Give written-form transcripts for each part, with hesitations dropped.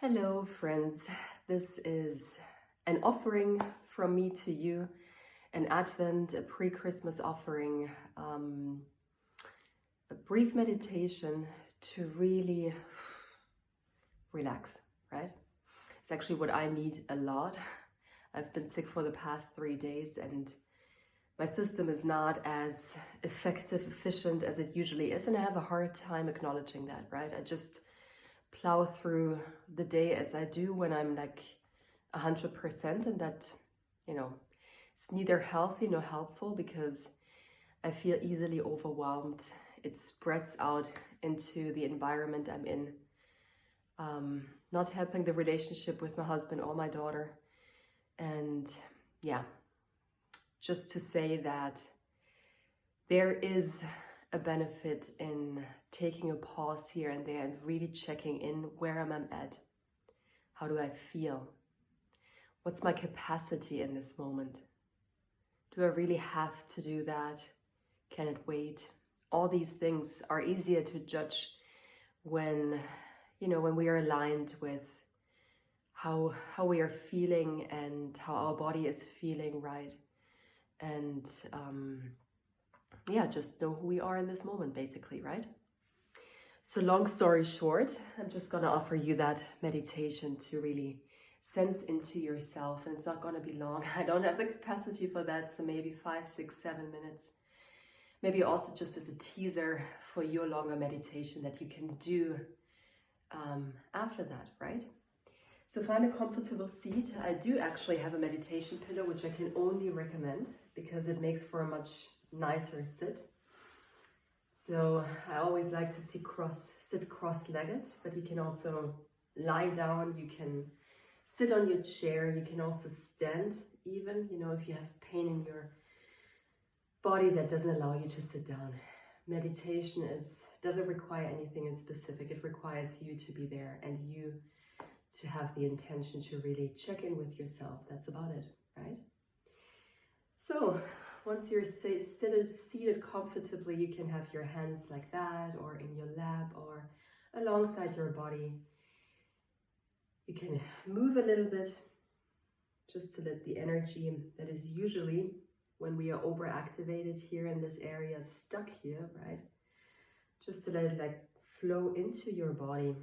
Hello, friends. This is an offering from me to you, an Advent, a pre-Christmas offering, a brief meditation to really relax, right? It's actually what I need a lot. I've been sick for the past 3 days and my system is not as effective, efficient as it usually is, and I have a hard time acknowledging that, right? I just plow through the day as I do when I'm like 100%, and that, it's neither healthy nor helpful because I feel easily overwhelmed. It spreads out into the environment I'm in, not helping the relationship with my husband or my daughter. And yeah, just to say that there is a benefit in taking a pause here and there and really checking in. Where am I at? How do I feel? What's my capacity in this moment? Do I really have to do that? Can it wait? All these things are easier to judge when we are aligned with how we are feeling and how our body is feeling, right? And just know who we are in this moment, basically, right? So long story short, I'm just gonna offer you that meditation to really sense into yourself, and it's not gonna be long. I don't have the capacity for that, so maybe 5, 6, 7 minutes. Maybe also just as a teaser for your longer meditation that you can do after that, right? So find a comfortable seat. I do actually have a meditation pillow, which I can only recommend because it makes for a much nicer sit. So I always like to sit cross-legged, but you can also lie down, you can sit on your chair, you can also stand even, if you have pain in your body that doesn't allow you to sit down. Meditation doesn't require anything in specific. It requires you to be there and you to have the intention to really check in with yourself. That's about it, right? So once you're seated comfortably, you can have your hands like that or in your lap or alongside your body. You can move a little bit just to let the energy that is usually when we are overactivated here in this area, stuck here, right? Just to let it like flow into your body,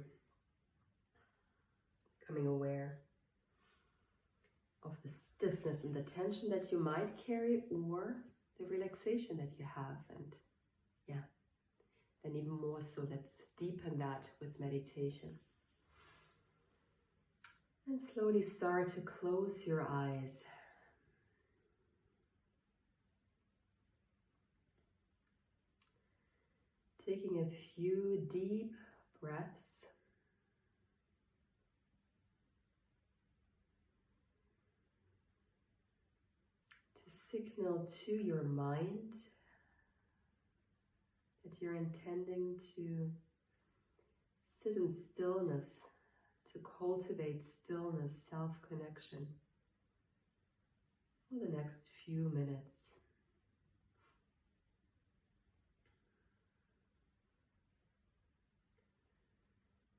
becoming aware of the stiffness and the tension that you might carry or the relaxation that you have. And yeah, then even more so, let's deepen that with meditation. And slowly start to close your eyes. Taking a few deep breaths. To signal to your mind that you're intending to sit in stillness, to cultivate stillness, self-connection for the next few minutes.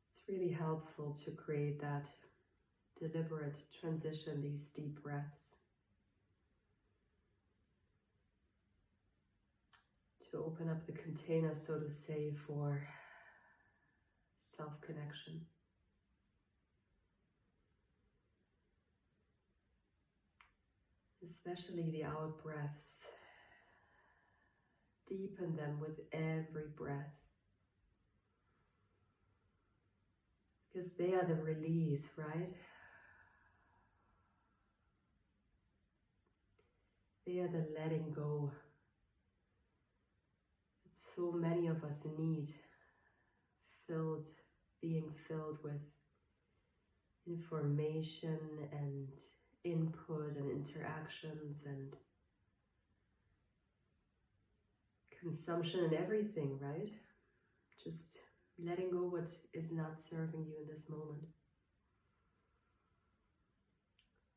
It's really helpful to create that deliberate transition, these deep breaths, to open up the container, so to say, for self-connection. Especially the out breaths. Deepen them with every breath. Because they are the release, right? They are the letting go that so many of us need, being filled with information and input and interactions and consumption and everything, right? Just letting go what is not serving you in this moment.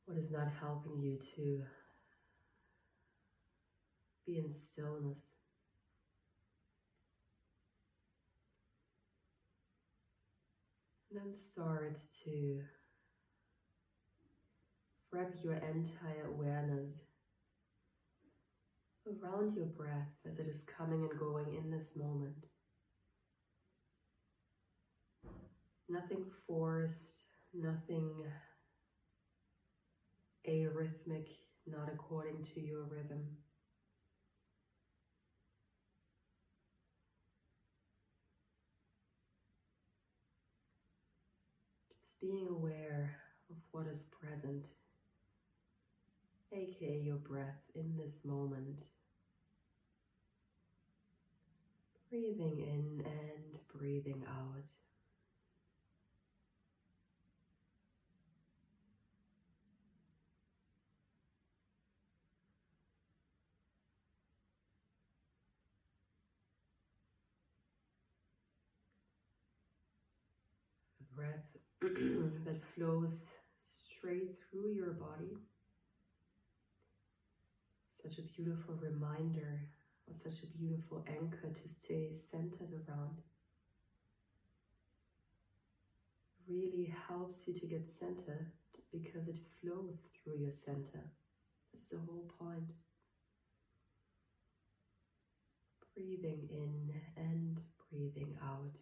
What is not helping you to be in stillness. And then start to wrap your entire awareness around your breath as it is coming and going in this moment. Nothing forced, nothing arrhythmic, not according to your rhythm. Just being aware of what is present, aka your breath in this moment. Breathing in and breathing out. A breath that flows straight through your body. Such a beautiful reminder, or such a beautiful anchor to stay centered around. Really helps you to get centered because it flows through your center. That's the whole point. Breathing in and breathing out.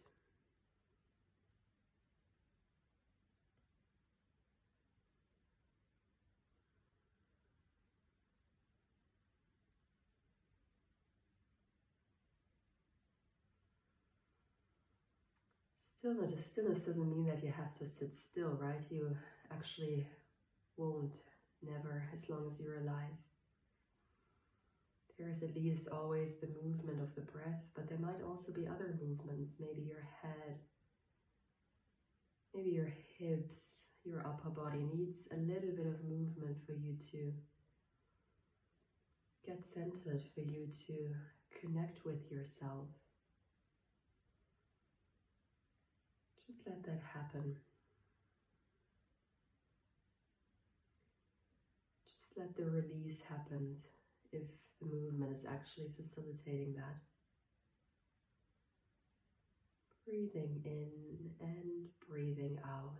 Stillness doesn't mean that you have to sit still, right? You actually won't, never, as long as you're alive. There is at least always the movement of the breath, but there might also be other movements, maybe your head, maybe your hips, your upper body needs a little bit of movement for you to get centered, for you to connect with yourself. Just let that happen. Just let the release happen if the movement is actually facilitating that. Breathing in and breathing out.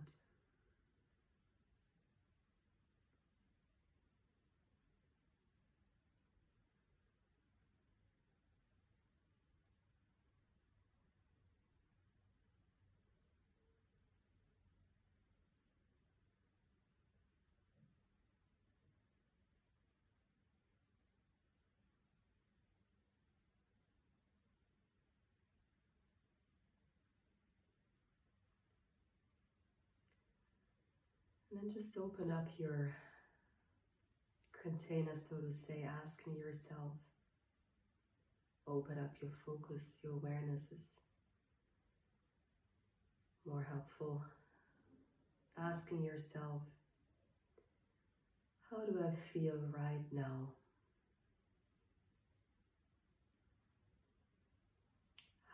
And then just open up your container, so to say, asking yourself, open up your focus, your awareness is more helpful. Asking yourself, how do I feel right now?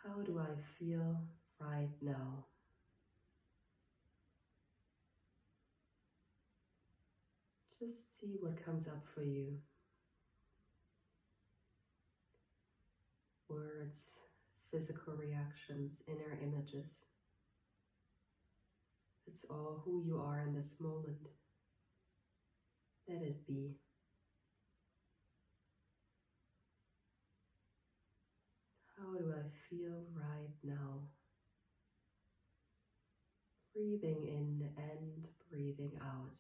How do I feel right now? Just see what comes up for you. Words, physical reactions, inner images. It's all who you are in this moment. Let it be. How do I feel right now? Breathing in and breathing out.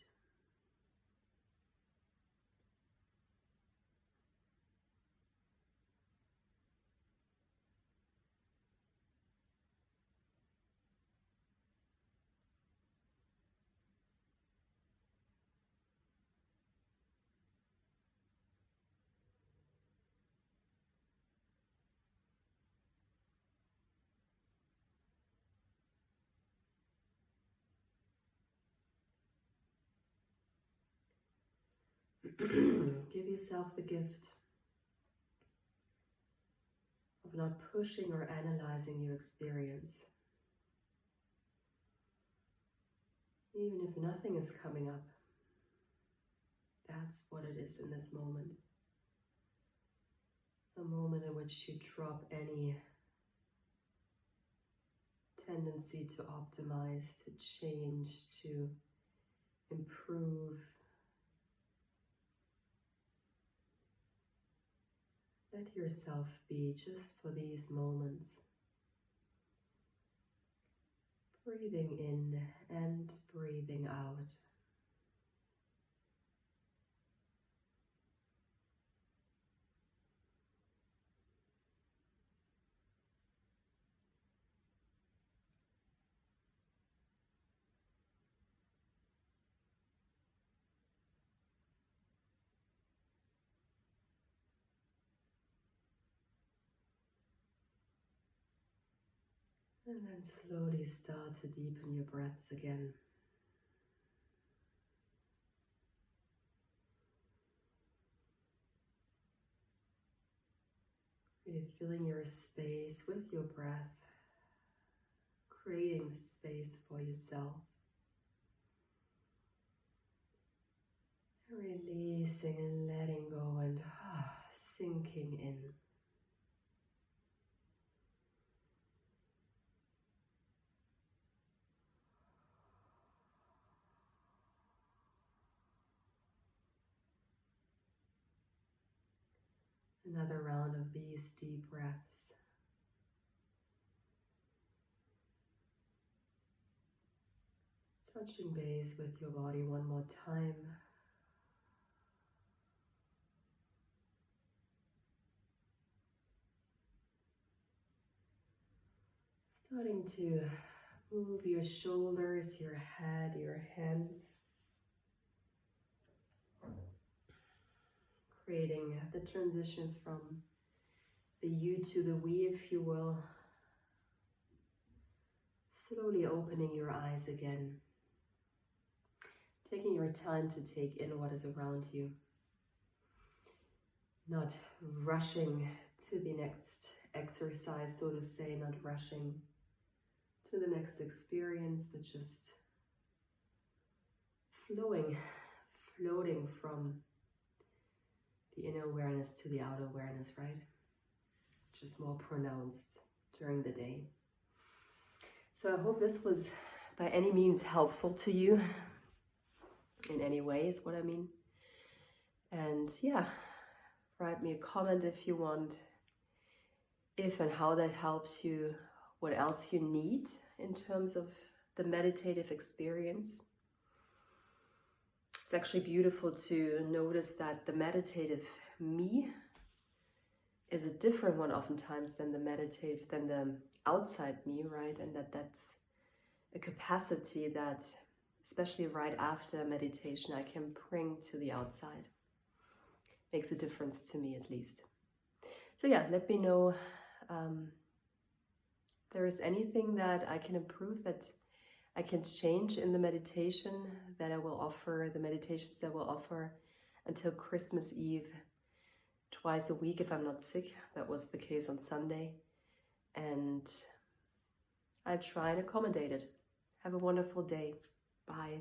Give yourself the gift of not pushing or analyzing your experience. Even if nothing is coming up, that's what it is in this moment. A moment in which you drop any tendency to optimize, to change, to improve. Let yourself be just for these moments. Breathing in and breathing out. And then slowly start to deepen your breaths again. Really filling your space with your breath, creating space for yourself. Releasing and letting go and sinking in. Another round of these deep breaths. Touching base with your body one more time. Starting to move your shoulders, your head, your hands. Creating the transition from the you to the we, if you will. Slowly opening your eyes again. Taking your time to take in what is around you. Not rushing to the next exercise, so to say, not rushing to the next experience, but just floating from the inner awareness to the outer awareness, right? Just more pronounced during the day. So I hope this was by any means helpful to you. In any way is what I mean. And yeah, write me a comment if you want. If and how that helps you, what else you need in terms of the meditative experience. It's actually beautiful to notice that the meditative me is a different one oftentimes than the outside me, right? And that's a capacity that, especially right after meditation, I can bring to the outside. Makes a difference to me, at least. So yeah, let me know there is anything that I can improve, that I can change in the meditation that I will offer, the meditations that I will offer until Christmas Eve, twice a week if I'm not sick. That was the case on Sunday. And I try and accommodate it. Have a wonderful day. Bye.